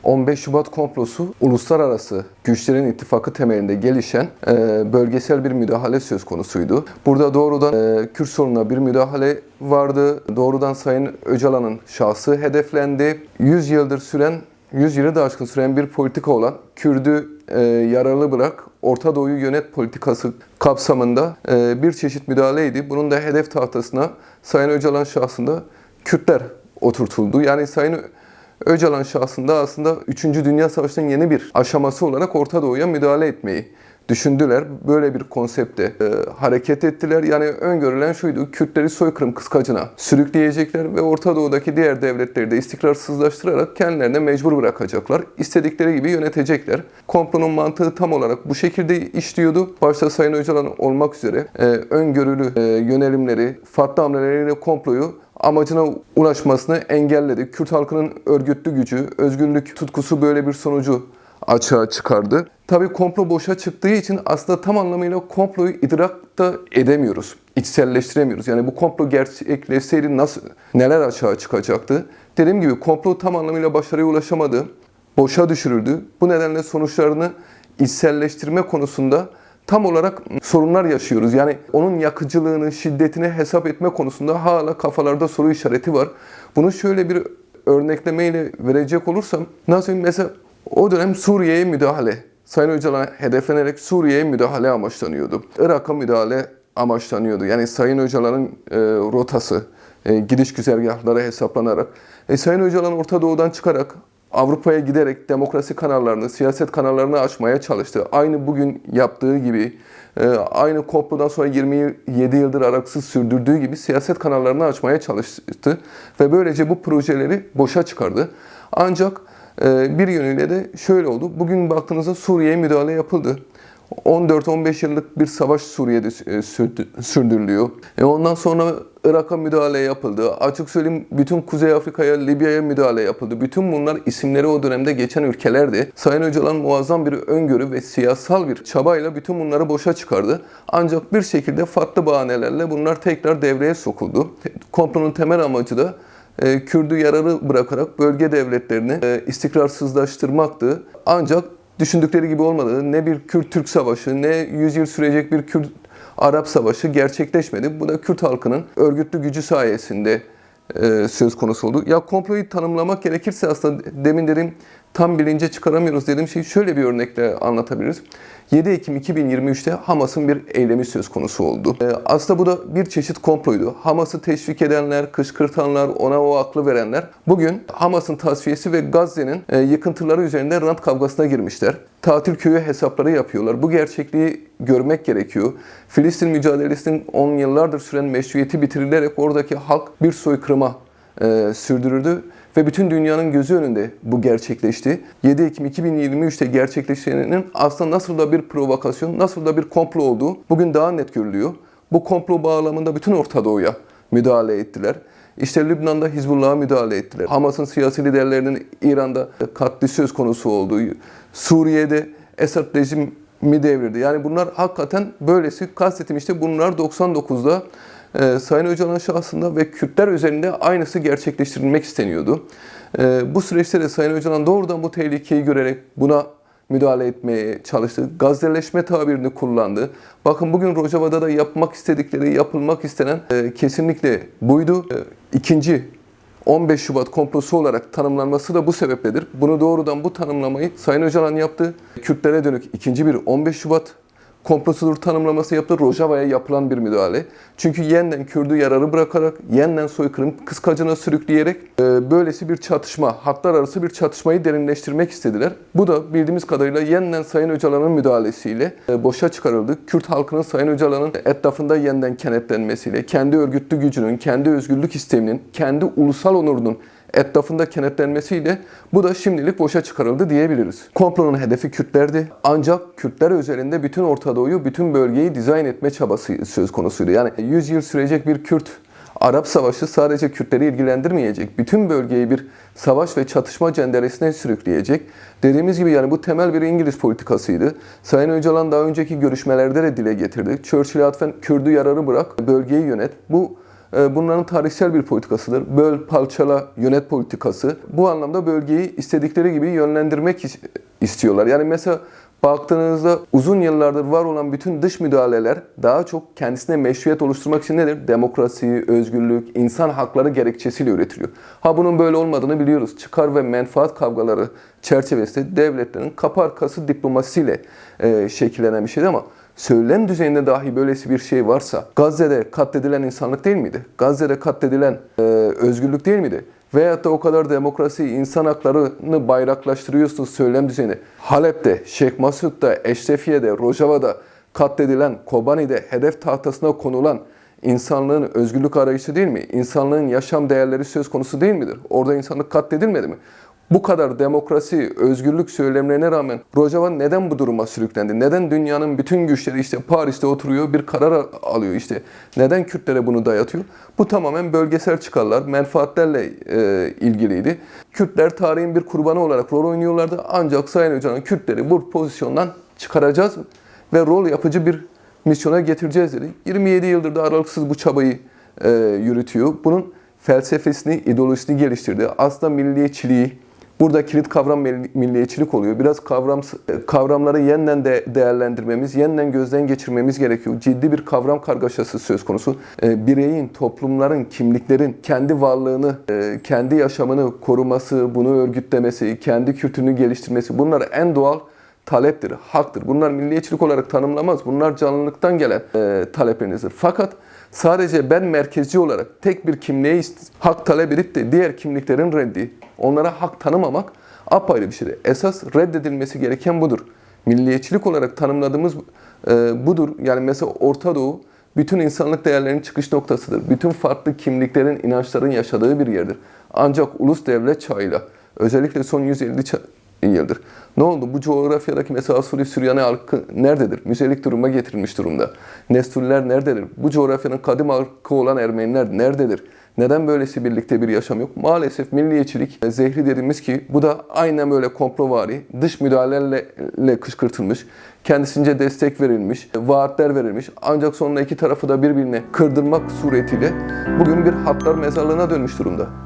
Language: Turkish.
15 Şubat komplosu uluslararası güçlerin ittifakı temelinde gelişen bölgesel bir müdahale söz konusuydu. Burada doğrudan Kürt sorununa bir müdahale vardı. Doğrudan Sayın Öcalan'ın şahsı hedeflendi. 100 yılı da aşkın süren bir politika olan Kürt'ü yararlı bırak, Orta Doğu'yu yönet politikası kapsamında bir çeşit müdahaleydi. Bunun da hedef tahtasına Sayın Öcalan şahsında Kürtler oturtuldu. Yani Sayın Öcalan şahsında aslında 3. Dünya Savaşı'nın yeni bir aşaması olarak Orta Doğu'ya müdahale etmeyi düşündüler. Böyle bir konsepte hareket ettiler. Yani öngörülen şuydu: Kürtleri soykırım kıskacına sürükleyecekler ve Orta Doğu'daki diğer devletleri de istikrarsızlaştırarak kendilerine mecbur bırakacaklar. İstedikleri gibi yönetecekler. Komplonun mantığı tam olarak bu şekilde işliyordu. Başta Sayın Öcalan olmak üzere öngörülü yönelimleri, farklı hamleleriyle komployu amacına ulaşmasını engelledi. Kürt halkının örgütlü gücü, özgürlük tutkusu böyle bir sonucu açığa çıkardı. Tabii komplo boşa çıktığı için aslında tam anlamıyla komployu idrak da edemiyoruz, içselleştiremiyoruz. Yani bu komplo gerçekleşseydi neler açığa çıkacaktı? Dediğim gibi komplo tam anlamıyla başarıya ulaşamadı, boşa düşürüldü. Bu nedenle sonuçlarını içselleştirme konusunda tam olarak sorunlar yaşıyoruz. Yani onun yakıcılığını, şiddetini hesap etme konusunda hala kafalarda soru işareti var. Bunu şöyle bir örneklemeyle verecek olursam, mesela o dönem Suriye'ye müdahale, Sayın Öcalan hedeflenerek Suriye'ye müdahale amaçlanıyordu. Irak'a müdahale amaçlanıyordu. Yani Sayın Öcalan'ın rotası, gidiş güzergahları hesaplanarak. Sayın Öcalan Orta Doğu'dan çıkarak Avrupa'ya giderek demokrasi kanallarını, siyaset kanallarını açmaya çalıştı. Aynı bugün yaptığı gibi, aynı komplodan sonra 27 yıldır araksız sürdürdüğü gibi siyaset kanallarını açmaya çalıştı. Ve böylece bu projeleri boşa çıkardı. Ancak bir yönüyle de şöyle oldu. Bugün baktığınızda Suriye'ye müdahale yapıldı. 14-15 yıllık bir savaş Suriye'de sürdürülüyor. Ondan sonra Irak'a müdahale yapıldı. Açık söyleyeyim, bütün Kuzey Afrika'ya, Libya'ya müdahale yapıldı. Bütün bunlar isimleri o dönemde geçen ülkelerdi. Sayın Öcalan muazzam bir öngörü ve siyasal bir çabayla bütün bunları boşa çıkardı. Ancak bir şekilde farklı bahanelerle bunlar tekrar devreye sokuldu. Komplonun temel amacı da Kürt'ü yararı bırakarak bölge devletlerini istikrarsızlaştırmaktı. Ancak düşündükleri gibi olmadı. Ne bir Kürt-Türk savaşı, ne 100 yıl sürecek bir Kürt-Arap savaşı gerçekleşmedi. Bu da Kürt halkının örgütlü gücü sayesinde söz konusu oldu. Ya komployu tanımlamak gerekirse aslında demin dediğim tam bilince çıkaramıyoruz dediğim şeyi şöyle bir örnekle anlatabiliriz. 7 Ekim 2023'te Hamas'ın bir eylemi söz konusu oldu. Aslında bu da bir çeşit komploydu. Hamas'ı teşvik edenler, kışkırtanlar, ona o aklı verenler bugün Hamas'ın tasfiyesi ve Gazze'nin yıkıntıları üzerinde rant kavgasına girmişler. Tatil köyü hesapları yapıyorlar. Bu gerçekliği görmek gerekiyor. Filistin mücadelesinin 10 yıllardır süren meşruiyeti bitirilerek oradaki halk bir soykırıma sürdürüldü. Ve bütün dünyanın gözü önünde bu gerçekleşti. 7 Ekim 2023'te gerçekleşenin aslında nasıl da bir provokasyon, nasıl da bir komplo olduğu bugün daha net görülüyor. Bu komplo bağlamında bütün Orta Doğu'ya müdahale ettiler. İşte Lübnan'da Hizbullah'a müdahale ettiler. Hamas'ın siyasi liderlerinin İran'da katli söz konusu olduğu, Suriye'de Esad rejimi devirdi. Yani bunlar hakikaten böylesi kastettim, işte bunlar 99'da Sayın Öcalan şahsında ve Kürtler üzerinde aynısı gerçekleştirilmek isteniyordu. Bu süreçte de Sayın Öcalan doğrudan bu tehlikeyi görerek buna müdahale etmeye çalıştı. Gazze'leşme tabirini kullandı. Bakın bugün Rojava'da da yapmak istedikleri, yapılmak istenen kesinlikle buydu. İkinci 15 Şubat komplosu olarak tanımlanması da bu sebepledir. Bunu doğrudan bu tanımlamayı Sayın Öcalan yaptı. Kürtlere dönük ikinci bir 15 Şubat komplosudur tanımlaması yaptı. Rojava'ya yapılan bir müdahale. Çünkü yeniden Kürt'ü yararı bırakarak, yeniden soykırım kıskacına sürükleyerek böylesi bir çatışma, halklar arası bir çatışmayı derinleştirmek istediler. Bu da bildiğimiz kadarıyla yeniden Sayın Öcalan'ın müdahalesiyle boşa çıkarıldı. Kürt halkının Sayın Öcalan'ın etrafında yeniden kenetlenmesiyle, kendi örgütlü gücünün, kendi özgürlük isteminin, kendi ulusal onurunun etrafında kenetlenmesiyle bu da şimdilik boşa çıkarıldı diyebiliriz. Komplonun hedefi Kürtlerdi. Ancak Kürtler üzerinde bütün Orta Doğu'yu, bütün bölgeyi dizayn etme çabası söz konusuydu. Yani 100 yıl sürecek bir Kürt-Arap savaşı sadece Kürtleri ilgilendirmeyecek. Bütün bölgeyi bir savaş ve çatışma cenderesine sürükleyecek. Dediğimiz gibi yani bu temel bir İngiliz politikasıydı. Sayın Öcalan daha önceki görüşmelerde de dile getirdi. Churchill'e atfen Kürt'ü yararı bırak, bölgeyi yönet. Bu bunların tarihsel bir politikasıdır. Böl, parçala, yönet politikası. Bu anlamda bölgeyi istedikleri gibi yönlendirmek istiyorlar. Yani mesela baktığınızda uzun yıllardır var olan bütün dış müdahaleler daha çok kendisine meşruiyet oluşturmak için nedir? Demokrasi, özgürlük, insan hakları gerekçesiyle üretiliyor. Ha bunun böyle olmadığını biliyoruz. Çıkar ve menfaat kavgaları çerçevesinde devletlerin kapı arkası diplomasisiyle şekillenen bir şeydi ama söylem düzeyinde dahi böylesi bir şey varsa Gazze'de katledilen insanlık değil miydi? Gazze'de katledilen özgürlük değil miydi? Veyahut da o kadar demokrasi, insan haklarını bayraklaştırıyorsunuz söylem düzeyinde. Halep'te, Şeyh Masud'da, Eşrefiye'de, Rojava'da katledilen, Kobani'de hedef tahtasına konulan insanlığın özgürlük arayışı değil mi? İnsanlığın yaşam değerleri söz konusu değil midir? Orada insanlık katledilmedi mi? Bu kadar demokrasi, özgürlük söylemlerine rağmen Rojava neden bu duruma sürüklendi? Neden dünyanın bütün güçleri işte Paris'te oturuyor, bir karar alıyor işte? Neden Kürtlere bunu dayatıyor? Bu tamamen bölgesel çıkarlar, menfaatlerle ilgiliydi. Kürtler tarihin bir kurbanı olarak rol oynuyorlardı. Ancak Sayın Öcalan Kürtleri bu pozisyondan çıkaracağız ve rol yapıcı bir misyona getireceğiz dedi. 27 yıldır da aralıksız bu çabayı yürütüyor. Bunun felsefesini, ideolojisini geliştirdi. Aslında milliyetçiliği, burada kilit kavram milliyetçilik oluyor. Biraz kavramları yeniden değerlendirmemiz, yeniden gözden geçirmemiz gerekiyor. Ciddi bir kavram kargaşası söz konusu. Bireyin, toplumların, kimliklerin kendi varlığını, kendi yaşamını koruması, bunu örgütlemesi, kendi kültürünü geliştirmesi bunlar en doğal taleptir, haktır. Bunlar milliyetçilik olarak tanımlamaz. Bunlar canlılıktan gelen taleplerinizdir. Fakat sadece ben merkezci olarak tek bir kimliğe hak talep edip de diğer kimliklerin reddi, onlara hak tanımamak apayrı bir şeydir. Esas reddedilmesi gereken budur. Milliyetçilik olarak tanımladığımız budur. Yani mesela Orta Doğu bütün insanlık değerlerinin çıkış noktasıdır. Bütün farklı kimliklerin, inançların yaşadığı bir yerdir. Ancak ulus devlet çağıyla, özellikle son 150 yıldır. Ne oldu? Bu coğrafyadaki mesela Suri Süryani halkı nerededir? Müzelik duruma getirilmiş durumda. Nestuliler nerededir? Bu coğrafyanın kadim halkı olan Ermeniler nerededir? Neden böylesi birlikte bir yaşam yok? Maalesef milliyetçilik zehri dediğimiz ki bu da aynen böyle komplovari, dış müdahalelerle kışkırtılmış, kendisince destek verilmiş, vaatler verilmiş. Ancak sonra iki tarafı da birbirine kırdırmak suretiyle bugün bir hatlar mezarlığına dönmüş durumda.